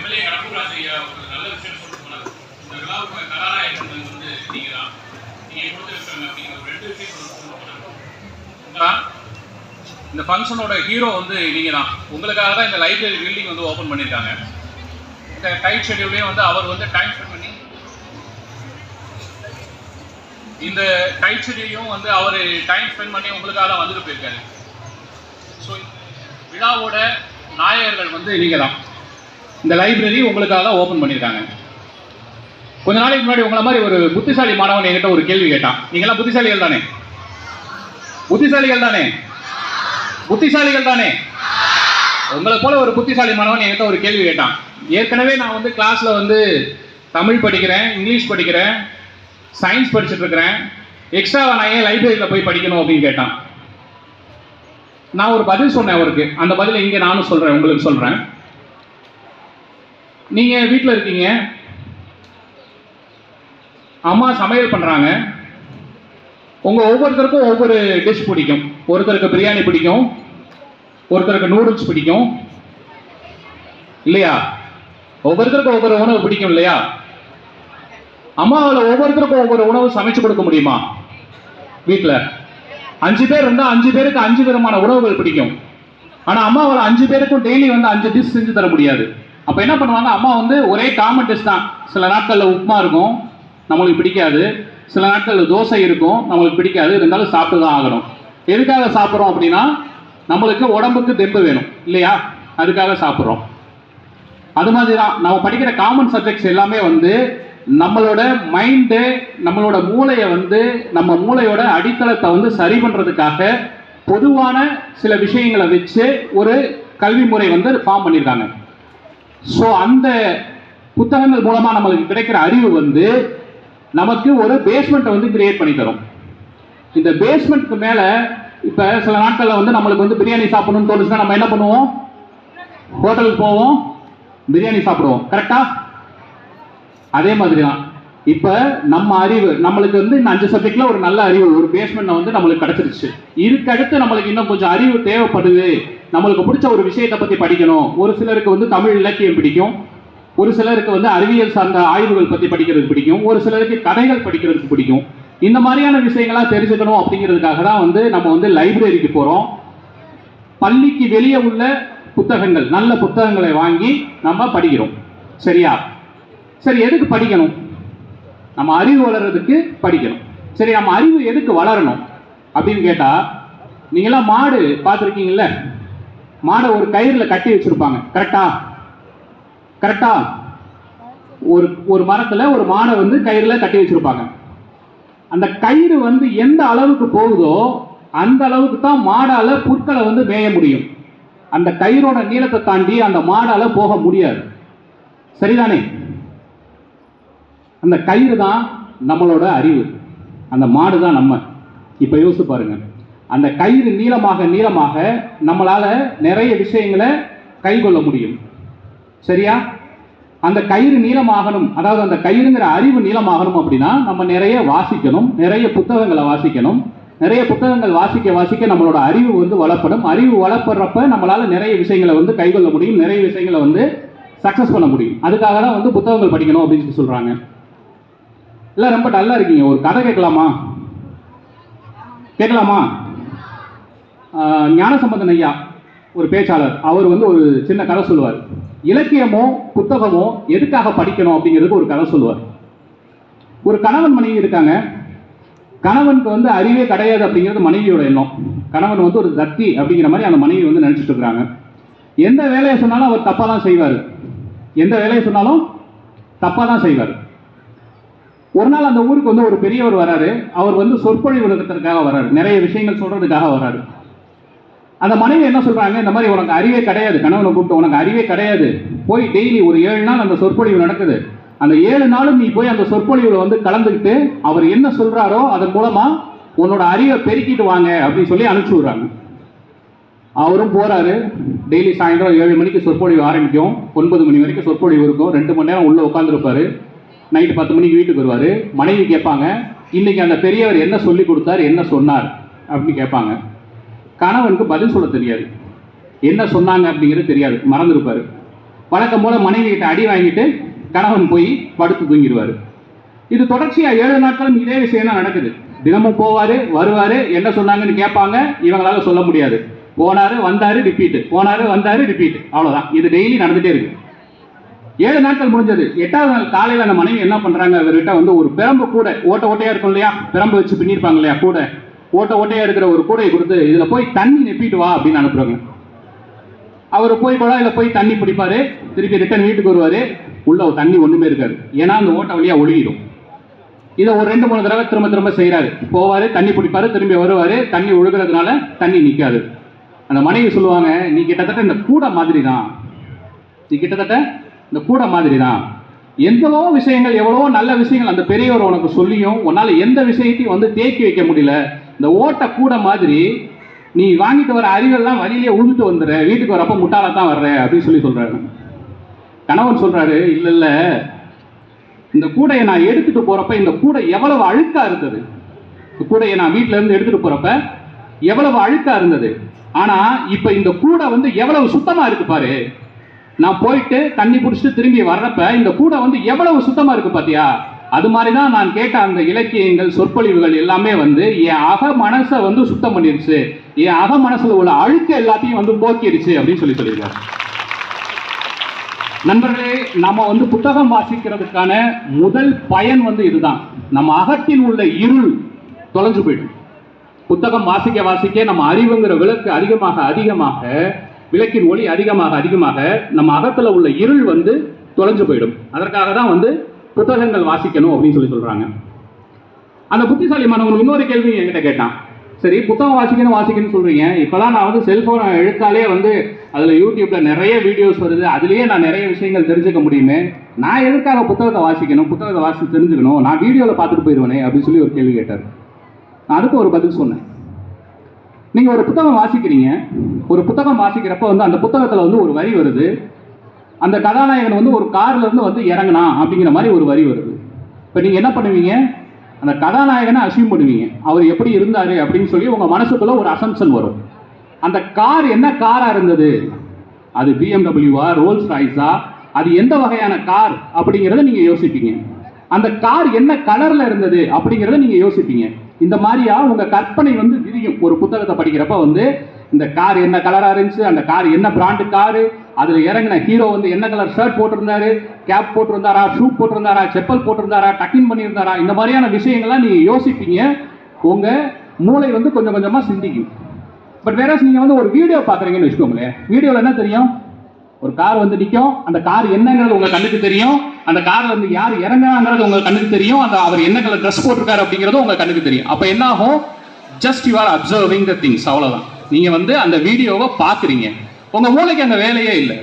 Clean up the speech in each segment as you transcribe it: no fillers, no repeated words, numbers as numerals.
MLA கடம்பூராஜ் ஐயா ஒரு நல்ல விஷயம் சொல்லிட்டு போனார். இந்த விழாவுக்கு கராரா இருக்கிறது வந்து நீங்க தான், நீங்க கொடுத்துருக்காங்க அப்படிங்கிற ஒரு 2 விஷயம் சொல்லிட்டு போனாங்க. இந்த ஃபங்க்ஷனோட ஹீரோ வந்து நீங்க தான். உங்களுக்காக தான் இந்த லைப்ரரி பில்டிங் வந்து ஓப்பன் பண்ணியிருக்காங்க. இந்த டைட் ஷெட்யூல்லையும் வந்து அவர் வந்து டைம் ஸ்பெண்ட் பண்ணி இந்த டைட் ஷெட்யூலையும் வந்து அவர் டைம் ஸ்பெண்ட் பண்ணி உங்களுக்காக தான் வந்துட்டு போயிருக்காரு. ஸோ விழாவோட நாயகர்கள் வந்து நீங்க தான். இந்த லைப்ரரி உங்களுக்காக தான் ஓப்பன் பண்ணியிருக்காங்க. கொஞ்ச நாளைக்கு முன்னாடி உங்களை மாதிரி ஒரு புத்திசாலி மாணவன் என்கிட்ட ஒரு கேள்வி கேட்டான். நீங்களாம் புத்திசாலிகள் தானே? புத்திசாலிகள் தானே? புத்திசாலிகள் தானே? உங்களை போல ஒரு புத்திசாலி மாணவன் என்கிட்ட ஒரு கேள்வி கேட்டான். ஏற்கனவே நான் வந்து கிளாஸ்ல வந்து தமிழ் படிக்கிறேன், இங்கிலீஷ் படிக்கிறேன், சயின்ஸ் படிச்சுட்டு இருக்கிறேன், எக்ஸ்ட்ராவா நான் ஏன் லைப்ரரியில் போய் படிக்கணும் அப்படின்னு கேட்டான். நான் ஒரு பதில் சொன்னேன் அவருக்கு. அந்த பதிலை இங்கே நானும் சொல்றேன், உங்களுக்கு சொல்றேன். நீங்க வீட்டில் இருக்கீங்க, அம்மா சமையல் பண்றாங்க, உங்க ஒவ்வொருத்தருக்கும் ஒவ்வொரு டிஷ் பிடிக்கும். ஒருத்தருக்கு பிரியாணி பிடிக்கும், ஒருத்தருக்கு நூடுல்ஸ் பிடிக்கும் இல்லையா? ஒவ்வொருத்தருக்கும் ஒவ்வொரு உணவு பிடிக்கும் இல்லையா? அம்மாவில் ஒவ்வொருத்தருக்கும் ஒவ்வொரு உணவு சமைச்சு கொடுக்க முடியுமா? வீட்டில் 5 பேர் இருந்தால் 5 பேருக்கு 5 விதமான உணவுகள் பிடிக்கும். ஆனால் அம்மாவில் 5 பேருக்கும் டெய்லி வந்து 5 டிஷ் செஞ்சு தர முடியாது. அப்போ என்ன பண்ணுவாங்க, அம்மா வந்து ஒரே காமன் டிஷ் தான். சில நாட்களில் உப்புமா இருக்கும், நம்மளுக்கு பிடிக்காது. சில நாட்களில் தோசை இருக்கும், நம்மளுக்கு பிடிக்காது. இருந்தாலும் சாப்பிட்டு தான் ஆகணும். எதுக்காக சாப்பிட்றோம் அப்படின்னா, நம்மளுக்கு உடம்புக்கு தெம்பு வேணும் இல்லையா? அதுக்காக சாப்பிட்றோம். அது மாதிரி தான் நம்ம படிக்கிற காமன் சப்ஜெக்ட்ஸ் எல்லாமே வந்து நம்மளோட மைண்டு, நம்மளோட மூளையை வந்து, நம்ம மூளையோட அடித்தளத்தை வந்து சரி பண்றதுக்காக பொதுவான சில விஷயங்களை வச்சு ஒரு கல்வி முறை வந்து ஃபார்ம் பண்ணியிருக்காங்க. ஸோ அந்த புத்தகங்கள் மூலமா நம்மளுக்கு கிடைக்கிற அறிவு வந்து நமக்கு ஒரு பேஸ்மெண்ட்டை வந்து கிரியேட் பண்ணி தரும். இந்த பேஸ்மெண்ட்க்கு மேல இப்ப சில நாட்கள்ல வந்து நம்மளுக்கு வந்து பிரியாணி சாப்பிடணும்னு தோணுச்சுன்னா நம்ம என்ன பண்ணுவோம்? ஹோட்டலுக்கு போவோம், பிரியாணி சாப்பிடுவோம். கரெக்டா? அதே மாதிரி தான் இப்ப நம்ம அறிவு, நம்மளுக்கு வந்து இந்த 5 சப்ஜெக்ட்ல ஒரு நல்ல அறிவு, ஒரு பேஸ்மெண்ட் வந்து நம்மளுக்கு கிடைச்சிருச்சு. இதுக்கு அடுத்து நம்மளுக்கு இன்னும் கொஞ்சம் அறிவு தேவைப்படுது. நம்மளுக்கு பிடிச்ச ஒரு விஷயத்தை பத்தி படிக்கணும். ஒரு சிலருக்கு வந்து தமிழ் இலக்கியம் பிடிக்கும், ஒரு சிலருக்கு வந்து அறிவியல் சார்ந்த ஆய்வுகள் பத்தி படிக்கிறதுக்கு பிடிக்கும், ஒரு சிலருக்கு கதைகள் படிக்கிறதுக்கு பிடிக்கும். இந்த மாதிரியான விஷயங்களா தெரிஞ்சுக்கணும் அப்படிங்கிறதுக்காக தான் வந்து நம்ம வந்து லைப்ரரிக்கு போறோம். பள்ளிக்கு வெளியே உள்ள புத்தகங்கள், நல்ல புத்தகங்களை வாங்கி நம்ம படிக்கிறோம். சரியா? சரி, எதுக்கு படிக்கணும்? நம்ம அறிவு வளர்றதுக்கு படிக்கணும். சரி, நம்ம அறிவு எதுக்கு வளரணும் அப்படின்னு கேட்டா, நீங்களாம் மாடு பார்த்துருக்கீங்கல்ல? மாடை ஒரு கயிறுல கட்டி வச்சிருப்பாங்க. கரெக்டா? கரெக்டா? ஒரு மரத்துல ஒரு மாடை வந்து கயிறுல கட்டி வச்சிருப்பாங்க. அந்த கயிறு வந்து எந்த அளவுக்கு போகுதோ அந்த அளவுக்கு தான் மாடால புற்களை வந்து மேய முடியும். அந்த கயிறோட நீளத்தை தாண்டி அந்த மாடால போக முடியாது. சரிதானே? அந்த கயிறு தான் நம்மளோட அறிவு, அந்த மாடு தான் நம்ம. இப்ப யோசிச்சு பாருங்க, அந்த கயிறு நீளமாக நீளமாக நம்மளால நிறைய விஷயங்களை கைக்கொள்ள முடியும். சரியா? அந்த கயிறு நீளமாகணும், அதாவது அந்த கயிறுங்கிற அறிவு நீளமாகணும் அப்படின்னா நம்ம நிறைய வாசிக்கணும், நிறைய புத்தகங்களை வாசிக்கணும். நிறைய புத்தகங்கள் வாசிக்க வாசிக்க நம்மளோட அறிவு வந்து வளப்படும். அறிவு வளப்படுறப்ப நம்மளால நிறைய விஷயங்களை வந்து கைக்கொள்ள முடியும், நிறைய விஷயங்களை வந்து சக்சஸ் பண்ண முடியும். அதுக்காக தான் வந்து புத்தகங்கள் படிக்கணும் அப்படின்னு சொல்றாங்க. இல்லை, ரொம்ப டல்லா இருக்கீங்க. ஒரு கதை கேட்கலாமா? கேட்கலாமா? ஞானசம்பந்தன் ஐயா ஒரு பேச்சாளர், அவர் வந்து ஒரு சின்ன கதை சொல்லுவார். இலக்கியமோ புத்தகமோ எதுக்காக படிக்கணும் அப்படிங்கிறதுக்கு ஒரு கதை சொல்லுவார். ஒரு கணவன் மனைவி இருக்காங்க. கணவனுக்கு வந்து அறிவே கிடையாது அப்படிங்கிறது மனைவியோட எண்ணம். கணவன் வந்து ஒரு தத்தி அப்படிங்கிற மாதிரி அந்த மனைவி வந்து நினைச்சிட்டு இருக்கிறாங்க. எந்த வேலையை சொன்னாலும் அவர் தப்பா தான் செய்வார். எந்த வேலையை சொன்னாலும் தப்பா தான் செய்வார். ஒரு நாள் அந்த ஊருக்கு வந்து ஒரு பெரியவர் வராரு. அவர் வந்து சொற்பொழிவு நிறுத்தத்துக்காக வராரு, நிறைய விஷயங்கள் சொல்றதுக்காக வராரு. அந்த மனைவி என்ன சொல்றாங்க, இந்த மாதிரி உனக்கு அறிவே கிடையாது, கணவனை கூப்பிட்டு உனக்கு அறிவே கிடையாது, போய் டெய்லி ஒரு 7 நாள் அந்த சொற்பொழிவு நடக்குது, அந்த 7 நாளும் நீ போய் அந்த சொற்பொழிவுல வந்து கலந்துக்கிட்டு அவர் என்ன சொல்றாரோ அதன் மூலமா உன்னோட அறிவை பெருக்கிட்டு வாங்க அப்படின்னு சொல்லி அனுப்பிச்சு விடுறாங்க. அவரும் போறாரு. டெய்லி சாயந்தரம் 7 மணிக்கு சொற்பொழிவு ஆரம்பிக்கும், 9 மணி வரைக்கும் சொற்பொழிவு இருக்கும். 2 மணி நேரம் உள்ள உட்காந்துருப்பாரு. நைட்டு 10 மணிக்கு வீட்டுக்கு வருவாரு. மனைவி கேட்பாங்க, இன்னைக்கு அந்த பெரியவர் என்ன சொல்லி கொடுத்தார், என்ன சொன்னார் அப்படின்னு கேட்பாங்க. கணவனுக்கு பதில் சொல்ல தெரியாது, என்ன சொன்னாங்க அப்படிங்கிறது தெரியாது, மறந்துருப்பாரு. வழக்கம் போல மனைவி கிட்ட அடி வாங்கிட்டு கணவன் போய் படுத்து தூங்கிடுவாரு. இது தொடர்ச்சியா 7 நாட்களும் இதே விஷயம் தான் நடக்குது. தினமும் போவாரு வருவாரு, என்ன சொன்னாங்கன்னு கேட்பாங்க, இவங்களால சொல்ல முடியாது. போனாரு வந்தாரு ரிப்பீட், போனாரு வந்தாரு ரிப்பீட், அவ்வளவுதான். இது டெய்லி நடந்துட்டே இருக்கு. 7 நாட்கள் முடிஞ்சது. 8வது நாள் காலையில அந்த மனைவி என்ன பண்றாங்க, அவர்கிட்ட வந்து ஒரு பிரம்பு கூட ஓட்ட ஓட்டையா இருக்கும் இல்லையா, பிரம்பு வச்சு பின்னிருப்பாங்க இல்லையா, கூட ஓட்ட ஓட்டையா இருக்கிற ஒரு கூடையை கொடுத்து இதுல போய் தண்ணி நெப்பிட்டு வா அப்படின்னு அனுப்புறாங்க. அவர் போய் குழாயில போய் தண்ணி பிடிப்பாரு, திருப்பி ரிட்டர்ன் வீட்டுக்கு வருவாரு, உள்ள தண்ணி ஒண்ணுமே இருக்காது. ஏன்னா அந்த ஓட்ட வழியா ஒழுகிடும். இதை ஒரு 2-3 தடவை திரும்ப திரும்ப செய்யறாரு. போவாரு, தண்ணி பிடிப்பாரு, திரும்பி வருவாரு, தண்ணி ஒழுகிறதுனால தண்ணி நிக்காது. அந்த மனைவி சொல்லுவாங்க, நீ கிட்டத்தட்ட இந்த கூட மாதிரி தான், நீ கிட்டத்தட்ட இந்த கூட மாதிரி தான். எவ்வளவோ விஷயங்கள், எவ்வளவோ நல்ல விஷயங்கள் அந்த பெரியவர் உனக்கு சொல்லியும் உன்னால எந்த விஷயத்தையும் வந்து தேக்கி வைக்க முடியல. இந்த ஓட்ட கூட மாதிரி நீ வாங்கிட்டு வர அறிவெல்லாம் வழியிலே உழுந்துட்டு வந்துடுற, வீட்டுக்கு வரப்ப முட்டாளா தான் வர்ற அப்படின்னு சொல்றாரு. கணவன் சொல்றாரு, இல்ல இல்ல, இந்த கூடையை நான் எடுத்துட்டு போறப்ப இந்த கூடை எவ்வளவு அழுக்கா இருந்தது, இந்த கூடையை நான் வீட்டுல இருந்து எடுத்துட்டு போறப்ப எவ்வளவு அழுக்கா இருந்தது. ஆனா இப்ப இந்த கூடை வந்து எவ்வளவு சுத்தமா இருக்கு பாரு. நான் போயிட்டு தண்ணி குடிச்சிட்டு திரும்பி வர்றப்ப இந்த கூடை வந்து எவ்வளவு சுத்தமா இருக்கு பாத்தியா. அது மாதிரிதான் நான் கேட்ட அந்த இலக்கியங்கள், சொற்பொழிவுகள் எல்லாமே வந்து என் அக மனசை வந்து சுத்தம் பண்ணிருச்சு, என் அக மனசுல உள்ள அழுக்க எல்லாத்தையும் வந்து போக்கிடுச்சு அப்படின்னு சொல்லியிருக்காரு. நண்பர்களே, நம்ம வந்து புத்தகம் வாசிக்கிறதுக்கான முதல் பயன் வந்து இதுதான். நம்ம அகத்தில் உள்ள இருள் தொலைஞ்சு போயிடும். புத்தகம் வாசிக்க வாசிக்க நம்ம அறிவுங்கிற விளக்கு அதிகமாக அதிகமாக, விளக்கின் ஒளி அதிகமாக அதிகமாக நம்ம அகத்துல உள்ள இருள் வந்து தொலைஞ்சு போயிடும். அதற்காக தான் வந்து புத்தகங்கள் வாசிக்கணும் அப்படின்னு சொல்றாங்க. அந்த புத்திசாலி மாணவன் இன்னொரு கேள்வி என்கிட்ட கேட்டான். சரி, புத்தகம் வாசிக்கணும் சொல்றீங்க, இப்பதான் நான் வந்து செல்போனை எடுத்தாலே வந்து அதுல யூடியூப்ல நிறைய வீடியோஸ் வருது, அதுலயே நான் நிறைய விஷயங்கள் தெரிஞ்சுக்க முடியுமே, நான் எதுக்காக புத்தகத்தை வாசிக்கணும், புத்தகத்தை வாசித்து தெரிஞ்சுக்கணும், நான் வீடியோல பார்த்துட்டு போயிடுவேனே அப்படின்னு சொல்லி ஒரு கேள்வி கேட்டார். நான் அதுக்கு ஒரு பதில் சொன்னேன். நீங்க ஒரு புத்தகம் வாசிக்கிறீங்க, ஒரு புத்தகம் வாசிக்கிறப்ப வந்து அந்த புத்தகத்துல வந்து ஒரு வரி வருது, அந்த கதாநாயகன் வந்து ஒரு கார்ல இருந்து வந்து இறங்கினா அப்படிங்கிற மாதிரி ஒரு வரி வருது. இப்ப நீங்க என்ன பண்ணுவீங்க, அந்த கதாநாயகனை அசியூம் பண்ணுவீங்க, அவர் எப்படி இருந்தாரு அப்படின்னு சொல்லி உங்க மனசுக்குள்ள ஒரு அசம்ஷன் வரும். அந்த கார் என்ன காரா இருந்தது, அது BMW-ஆ, ரோல்ஸ் ராய்ஸா, அது எந்த வகையான கார் அப்படிங்கறத நீங்க யோசிப்பீங்க. அந்த கார் என்ன கலர்ல இருந்தது அப்படிங்கறத நீங்க யோசிப்பீங்க. இந்த மாதிரியா உங்க கற்பனை வந்து விரியும். ஒரு புத்தகத்தை படிக்கிறப்ப வந்து இந்த கார் என்ன கலரா இருந்துச்சு, அந்த கார் என்ன பிராண்டு காரு, அதுல இறங்கின ஹீரோ வந்து என்ன கலர் ஷர்ட் போட்டிருந்தாரு, கேப் போட்டிருந்தாரா, ஷூ போட்டிருந்தாரா, செப்பல் போட்டிருந்தாரா, டக்கின் பண்ணியிருந்தாரா, இந்த மாதிரியான விஷயங்கள்லாம் நீங்க யோசிப்பீங்க. உங்க மூளை வந்து கொஞ்சம் கொஞ்சமா சிந்திக்கும். பட் வேற நீங்க வந்து ஒரு வீடியோ பாக்குறீங்கன்னு வச்சுக்கோங்களேன், வீடியோல என்ன தெரியும், ஒரு கார் வந்து நிற்கும், அந்த கார் என்னங்கிறது உங்க கண்ணுக்கு தெரியும், அந்த கார்ல வந்து யார் இறங்குறாங்கிறது உங்க கண்ணுக்கு தெரியும், அந்த அவர் என்ன கலர் ட்ரெஸ் போட்டிருக்காரு அப்படிங்கிறது உங்க கண்ணுக்கு தெரியும். அப்ப என்ன ஆகும், just you are observing the things, அவ்வளவுதான். நீங்க வந்து அந்த வீடியோவை பாக்குறீங்க, உங்க மூளைக்கு அந்த வேலையே இல்லை.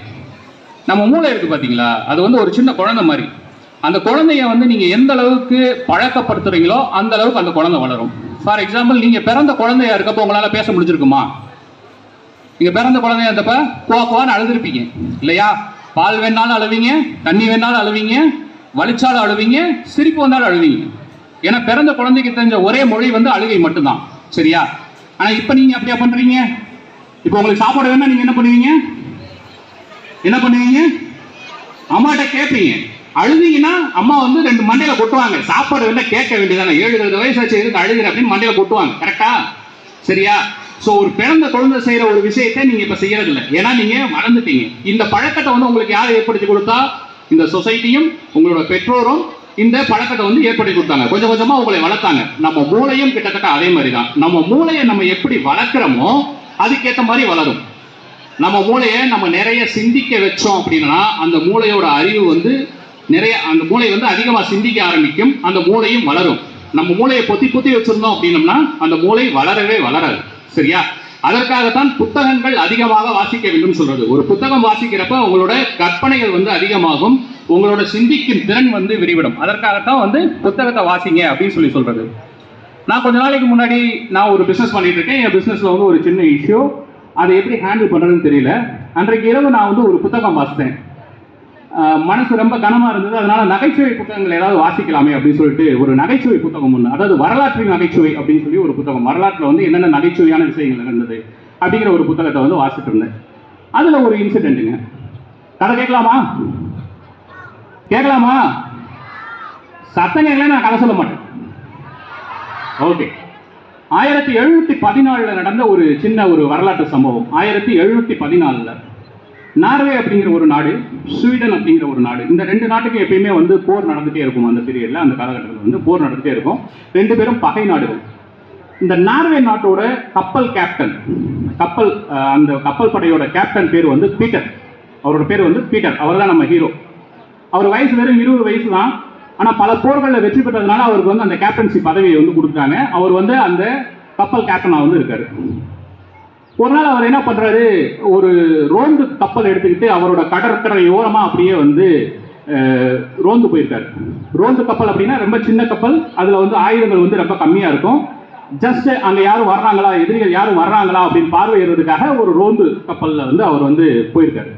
நம்ம மூளை இருக்கு பாத்தீங்களா, அது வந்து ஒரு சின்ன குழந்தை மாதிரி. அந்த குழந்தைய வந்து நீங்க எந்த அளவுக்கு பழக்கப்படுத்துறீங்களோ அந்த அளவுக்கு அந்த குழந்தை வளரும். ஃபார் எக்ஸாம்பிள், நீங்க பிறந்த குழந்தையா இருக்கப்போ உங்களால பேச முடிஞ்சிருக்குமா? நீங்க பிறந்த குழந்தையா இருந்தப்ப குவான்னு அழுதுருப்பீங்க இல்லையா? பால் வேணாலும் அழுவீங்க, தண்ணி வேணாலும் அழுவீங்க, வலிச்சாலும் அழுவீங்க, சிரிப்பு வந்தாலும் அழுவீங்க. ஏன்னா பிறந்த குழந்தைக்கு தெரிஞ்ச ஒரே மொழி வந்து அழுகை மட்டும்தான், சரியா? ஆனா இப்ப நீங்க அப்படியா பண்றீங்க? இப்ப உங்களுக்கு சாப்பாடு வேணா நீங்க என்ன பண்ணுவீங்க? அம்மாட்ட கேட்பீங்க. அழுதீங்கன்னா அம்மா வந்து 2 மண்டையில கொட்டுவாங்க. சாப்பாடு வேணா கேட்க வேண்டியதானே, 7-8 வயசு ஆச்சு எதுக்கு அழுகிற அப்படின்னு மண்டையில கொட்டுவாங்க. கரெக்டா? சரியா? சோ ஒரு பிறந்த குழந்தை செய்யற ஒரு விஷயத்தை நீங்க இப்ப செய்யறது இல்லை, ஏன்னா நீங்க மறந்துட்டீங்க. இந்த பழக்கத்தை வந்து உங்களுக்கு யார் ஏற்படுத்தி கொடுத்தா? இந்த சொசைட்டியும் உங்களோட பெற்றோரும் இந்த பழக்கத்தை வந்து ஏற்படுத்தி கொடுத்தாங்க. கொஞ்சம் கொஞ்சமா உங்களை வளர்த்தாங்க. நம்ம மூளையும் கிட்டத்தட்ட அதே மாதிரி தான். நம்ம மூளையை நம்ம எப்படி வளர்க்கிறோமோ அதுக்கேற்ற மாதிரி வளரும். நம்ம மூளையை நம்ம நிறைய சிந்திக்க வச்சோம் அப்படின்னா அந்த மூளையோட அறிவு வந்து நிறைய, அந்த மூளை வந்து அதிகமா சிந்திக்க ஆரம்பிக்கும், அந்த மூளையும் வளரும். நம்ம மூளையை பொத்தி வச்சிருந்தோம் அப்படின்னம்னா அந்த மூளை வளரவே வளராது, சரியா? அதற்காகத்தான் புத்தகங்கள் அதிகமாக வாசிக்க வேண்டும் சொல்றது. ஒரு புத்தகம் வாசிக்கிறப்ப உங்களோட கற்பனைகள் வந்து அதிகமாகும், உங்களோட சிந்திக்கும் திறன் வந்து விரிவிடும். அதற்காகத்தான் வந்து புத்தகத்தை வாசிங்க அப்படின்னு சொல்றது. நான் கொஞ்ச நாளைக்கு முன்னாடி நான் ஒரு பிசினஸ் பண்ணிட்டு இருக்கேன். என் பிசினஸ்ல வந்து ஒரு சின்ன இஷ்யூ, அதை எப்படி ஹேண்டில் பண்றதுன்னு தெரியல. அன்றைக்கு இரவு நான் வந்து ஒரு புத்தகம் வாசித்தேன். மனசு ரொம்ப கனமா இருந்தது, அதனால நகைச்சுவை புத்தகங்கள் ஏதாவது வாசிக்கலாமே அப்படின்னு சொல்லிட்டு ஒரு நகைச்சுவை புத்தகம் ஒன்று, அதாவது வரலாற்று நகைச்சுவை அப்படின்னு சொல்லி ஒரு புத்தகம், வரலாற்றுல வந்து என்னென்ன நகைச்சுவையான விஷயங்கள் நடந்தது அப்படிங்கிற ஒரு புத்தகத்தை வந்து வாசிட்டு இருந்தேன். அதுல ஒரு இன்சிடென்ட்டுங்க. கதை கேட்கலாமா? கேட்கலாமா? சத்தம் கேட்கல, நான் கதை சொல்ல மாட்டேன். ஓகே. 1714 நடந்த ஒரு சின்ன ஒரு வரலாற்று சம்பவம். 1714 நார்வே அப்படிங்கிற ஒரு நாடு, ஸ்வீடன் அப்படிங்கிற ஒரு நாடு, இந்த ரெண்டு நாட்டுக்கு எப்பயுமே வந்து போர் நடந்துட்டே இருக்கும். அந்த பீரியட்ல, அந்த காலகட்டத்தில் வந்து போர் நடந்துட்டே இருக்கும். ரெண்டு பேரும் பகை நாடுகள். இந்த நார்வே நாட்டோட கப்பல் கேப்டன், அந்த கப்பல் படையோட கேப்டன் பேர் வந்து பீட்டர். அவரோட பேர் வந்து பீட்டர். அவர் தான் நம்ம ஹீரோ. அவர் வயசு வெறும் 20 வயசு தான். ஆனால் பல போர்களில் வெற்றி பெற்றதுனால அவருக்கு வந்து அந்த கேப்டன்சி பதவியை வந்து கொடுத்தாங்க. அவர் வந்து அந்த கப்பல் கேப்டனாக வந்து இருக்காரு. ஒரு நாள் அவர் என்ன பண்றாரு, ஒரு ரோந்து கப்பல் எடுத்துக்கிட்டு அவரோட கடற்கரை ஓரமா அப்படியே வந்து ரோந்து போயிருக்காரு. ரோந்து கப்பல் அப்படின்னா ரொம்ப சின்ன கப்பல், அதுல வந்து ஆயுதங்கள் வந்து ரொம்ப கம்மியா இருக்கும். ஜஸ்ட் அங்க யாரும் வர்றாங்களா, எதிரிகள் யாரும் வர்றாங்களா அப்படின்னு பார்வையிடுறதுக்காக ஒரு ரோந்து கப்பல்ல வந்து அவர் வந்து போயிருக்காரு.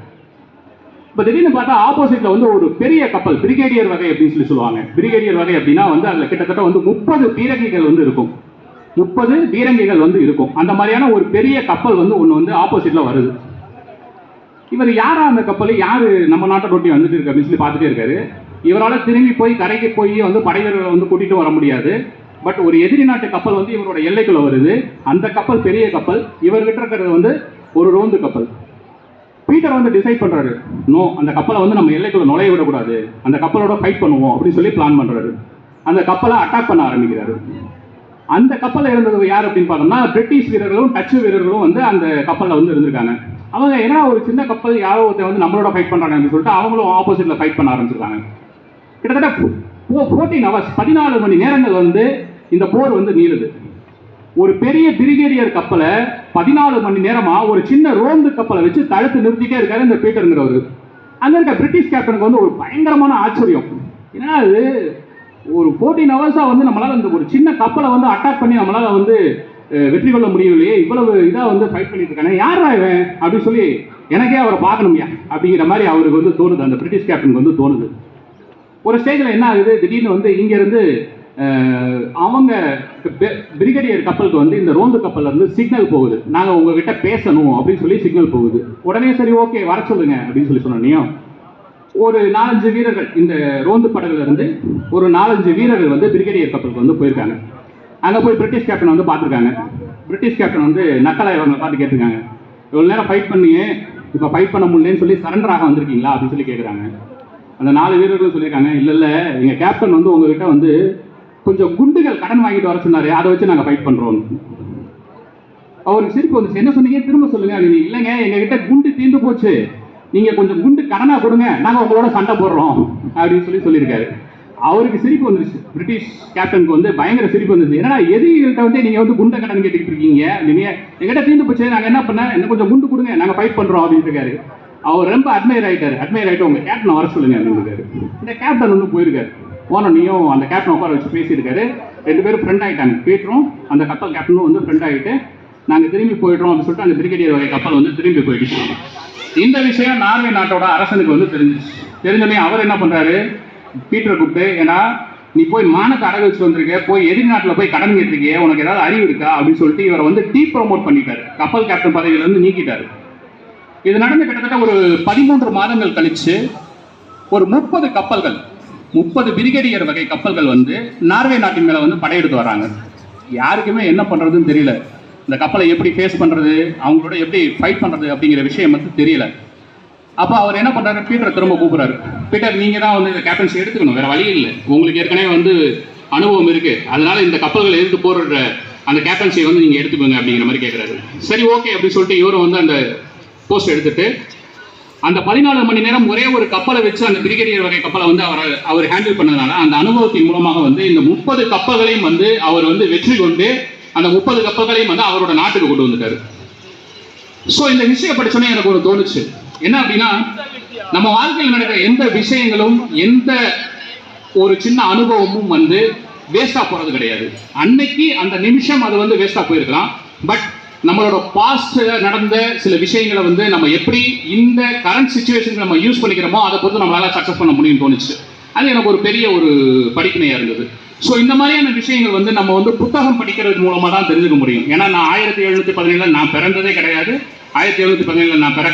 இப்போ திடீர்னு பார்த்தா ஆப்போசிட்ல வந்து ஒரு பெரிய கப்பல், பிரிகேடியர் வகை அப்படின்னு சொல்லுவாங்க. பிரிகேடியர் வகை அப்படின்னா வந்து அதுல கிட்டத்தட்ட வந்து 30 பீரங்கிகள் வந்து இருக்கும். 30 பீரங்கிகள் வந்து இருக்கும். அந்த மாதிரியான ஒரு பெரிய கப்பல் வந்து ஒன்று வந்து ஆப்போசிட்ல வருது. இவர் யாரா அந்த கப்பல், யாரு நம்ம நாட்டை நோட்டி வந்துட்டு இருக்கு அப்படின்னு சொல்லி பார்த்துட்டே இருக்காரு. இவரால் திரும்பி போய் கரைக்கு போய் வந்து படைவீரர்களை வந்து கூட்டிட்டு வர முடியாது. பட் ஒரு எதிரி நாட்டு கப்பல் வந்து இவரோட எல்லைக்குள்ள வருது. அந்த கப்பல் பெரிய கப்பல், இவர்கிட்ட இருக்கிறது வந்து ஒரு ரோந்து கப்பல். பீட்டர் வந்து டிசைட் பண்றாரு, நோ, அந்த கப்பலை வந்து நம்ம எல்லைக்குள்ள நுழைய விடக்கூடாது, அந்த கப்பலோட ஃபைட் பண்ணுவோம் அப்படின்னு சொல்லி பிளான் பண்றாரு. அந்த கப்பலை அட்டாக் பண்ண ஆரம்பிக்கிறாரு. அந்த கப்பலில் இருந்தது யார் அப்படின்னு பார்த்தோம்னா பிரிட்டிஷ் வீரர்களும் டச்சு வீரர்களும் வந்து அந்த கப்பலில் வந்து இருந்திருக்காங்க. அவங்க ஏன்னா ஒரு சின்ன கப்பல் யாரோ ஒருத்தர் வந்து நம்மளோட ஃபைட் பண்றாங்க அப்படின்னு சொல்லிட்டு அவங்களும் ஆப்போசிட்ல ஃபைட் பண்ண ஆரம்பிச்சிருக்காங்க. கிட்டத்தட்ட 14 ஹவர்ஸ், 14 மணி நேரங்கள் வந்து இந்த போர் வந்து நீளுது. ஒரு பெரிய பிரிகேடியர் கப்பலை 14 மணி நேரமா ஒரு சின்ன ரோந்து கப்பலை வச்சு தடுத்து நிறுத்திட்டே இருக்காரு இந்த பீட்டருங்கிறவர். அங்க இருக்க பிரிட்டிஷ் கேப்டனுக்கு வந்து ஒரு பயங்கரமான ஆச்சரியம். ஏன்னா அது ஒரு 14 ஹவர்ஸா வந்து நம்மளால இந்த ஒரு சின்ன கப்பலை வந்து அட்டாக் பண்ணி நம்மளால வந்து வெற்றி கொள்ள முடியலையே, இவ்வளவு இதா வந்து ஃபைட் பண்ணிட்டு இருக்கானே, யாரா இவன் அப்படின்னு சொல்லி எனக்கே அவரை பார்க்கணும்யா அப்படிங்கிற மாதிரி அவருக்கு வந்து தோணுது. அந்த பிரிட்டிஷ் கேப்டனுக்கு வந்து தோணுது. ஒரு ஸ்டேஜில் என்ன ஆகுது, திடீர்னு வந்து இங்க இருந்து அவங்க பிரிகேடியர் கப்பலுக்கு வந்து இந்த ரோந்து கப்பல்ல இருந்து சிக்னல் போகுது, நாங்க உங்ககிட்ட பேசணும் அப்படின்னு சொல்லி சிக்னல் போகுது. உடனே சரி ஓகே வர சொல்லுங்க அப்படின்னு சொல்லி சொன்னோம். ஒரு 4-5 வீரர்கள் இந்த ரோந்து படகுல இருந்து ஒரு 4-5 வீரர்கள் வந்து பிரிகேடியர் கப்பலுக்கு வந்து போயிருக்காங்க. அங்க போய் பிரிட்டிஷ் கேப்டன் வந்து பார்த்துருக்காங்க. பிரிட்டிஷ் கேப்டன் வந்து நக்கலா இவங்க பார்த்து கேட்டிருக்காங்க, இவ்வளவு நேரம் ஃபைட் பண்ணியே இப்போ ஃபைட் பண்ண முடியலன்னு சொல்லி சரண்டர் ஆக வந்திருக்கீங்களா அப்படின்னு சொல்லி கேட்குறாங்க. அந்த 4 வீரர்களும் சொல்லியிருக்காங்க, இல்லை எங்க கேப்டன் வந்து உங்ககிட்ட வந்து கொஞ்சம் குண்டுகள் கடன் வாங்கிட்டு வர சொன்னாரு, அதை வச்சு நாங்கள் ஃபைட் பண்றோம். அவருக்கு சிரிப்பு வந்துச்சு. என்ன சொன்னீங்க, திரும்ப சொல்லுங்க. இல்லைங்க, எங்ககிட்ட குண்டு தீர்ந்து போச்சு, நீங்க கொஞ்சம் குண்டு கடனா கொடுங்க, நாங்க உங்களோட சண்டை போடுறோம் அப்படின்னு சொல்லியிருக்காரு. அவருக்கு சிரிப்பு வந்துருச்சு. பிரிட்டிஷ் கேப்டனுக்கு வந்து பயங்கர சிரிப்பு வந்துருச்சு. ஏன்னா எதிரிகள்கிட்ட வந்து நீங்க வந்து குண்டை கடன் கேட்டுக்கிட்டு இருக்கீங்க, நீங்க எங்கிட்ட தீர்ந்து போச்சு, நாங்க என்ன பண்ண, என்ன கொஞ்சம் குண்டு கொடுங்க, நாங்க ஃபைட் பண்றோம் அப்படின்னு இருக்காரு. அவர் ரொம்ப அட்மையர் ஆயிட்டு உங்க கேப்டன் வர சொல்லுங்க அப்படின்னு இருக்காரு. இந்த கேப்டன் வந்து போயிருக்காரு. போனோன்னையும் அந்த கேப்டன் உட்கார வச்சு பேசியிருக்காரு. 2 பேரும் ஃப்ரெண்ட் ஆகிட்டாங்க. பீட்டரும் அந்த கப்பல் கேப்டனும் வந்து ஃப்ரெண்ட் ஆகிட்டு நாங்கள் திரும்பி போயிடுறோம் அப்படின்னு சொல்லிட்டு அந்த பிரிகேடியர் வகை கப்பல் வந்து திரும்பி போயிடுச்சு. இந்த விஷயம் நார்வே நாட்டோட அரசனுக்கு வந்து தெரிஞ்சோடனே அவர் என்ன பண்றாரு, பீட்டரை கூப்பிட்டு, ஏன்னா நீ போய் மானத்தை அடகு வச்சு வந்திருக்க, போய் எதிர் நாட்டில் போய் கடன் கேட்டிருக்கே, உனக்கு ஏதாவது அறிவு இருக்கா அப்படின்னு சொல்லிட்டு இவரை வந்து ப்ரமோட் பண்ணிட்டாரு. கப்பல் கேப்டன் பதவியில இருந்து நீக்கிட்டாரு. இது நடந்து கிட்டத்தட்ட ஒரு 13 மாதங்கள் கழிச்சு ஒரு 30 கப்பல்கள், 30 பிரிகேடியர் வகை கப்பல்கள் வந்து நார்வே நாட்டின் மேல வந்து படையெடுத்து வராங்க. யாருக்குமே என்ன பண்றதுன்னு தெரியல. இந்த கப்பலை எப்படி ஃபேஸ் பண்றது, அவங்களோட எப்படி ஃபைட் பண்றது அப்படிங்கிற விஷயம் வந்து தெரியல. அப்போ அவர் என்ன பண்றாரு, பீட்டரை திரும்ப கூப்பிடுறாரு. பீட்டர், நீங்க தான் வந்து இந்த கேப்டன்சி எடுத்துக்கணும், வேற வழி இல்லை, உங்களுக்கு ஏற்கனவே வந்து அனுபவம் இருக்கு, அதனால இந்த கப்பல்களை எதிர்த்து போடுற அந்த கேப்டன்சியை வந்து நீங்க எடுத்துக்கோங்க அப்படிங்கிற மாதிரி கேட்கிறாரு. சரி ஓகே அப்படின்னு சொல்லிட்டு இவரும் வந்து அந்த போஸ்ட் எடுத்துட்டு அந்த 14 மணி நேரம் ஒரே ஒரு கப்பலை வச்சு அந்த பிரிகேடியர் வகை கப்பலை வந்து அவர் ஹேண்டில் பண்ணதுனால அந்த அனுபவத்தின் மூலமாக வந்து இந்த 30 கப்பல்களையும் வந்து அவர் வந்து வெற்றி கொண்டு அந்த 30 கப்பல்களையும் வந்து அவரோட நாட்டுக்கு கொண்டு வந்துட்டாரு. ஸோ இந்த விஷயம் படிச்சோன்னே எனக்கு ஒரு தோணுச்சு, என்ன அப்படின்னா நம்ம வாழ்க்கையில் நடக்கிற எந்த விஷயங்களும் எந்த ஒரு சின்ன அனுபவமும் வந்து வேஸ்டா போறது கிடையாது. அன்னைக்கு அந்த நிமிஷம் அது வந்து வேஸ்டா போயிருக்கலாம். பட் நம்மளோட பாஸ்ட் நடந்த சில விஷயங்களை வந்து நம்ம எப்படி இந்த கரண்ட் சிச்சுவேஷன் நம்ம யூஸ் பண்ணிக்கிறோமோ அதை பொறுத்து நம்மளால சக்சஸ் பண்ண முடியும்னு தோணுச்சு. அது எனக்கு ஒரு பெரிய ஒரு படிப்பினையா இருந்தது. ஸோ இந்த மாதிரியான விஷயங்கள் வந்து நம்ம வந்து புத்தகம் படிக்கிறது மூலமா தான் தெரிஞ்சுக்க முடியும். ஏன்னா நான் 1717 நான் பிறந்ததே கிடையாது. 1717 நான்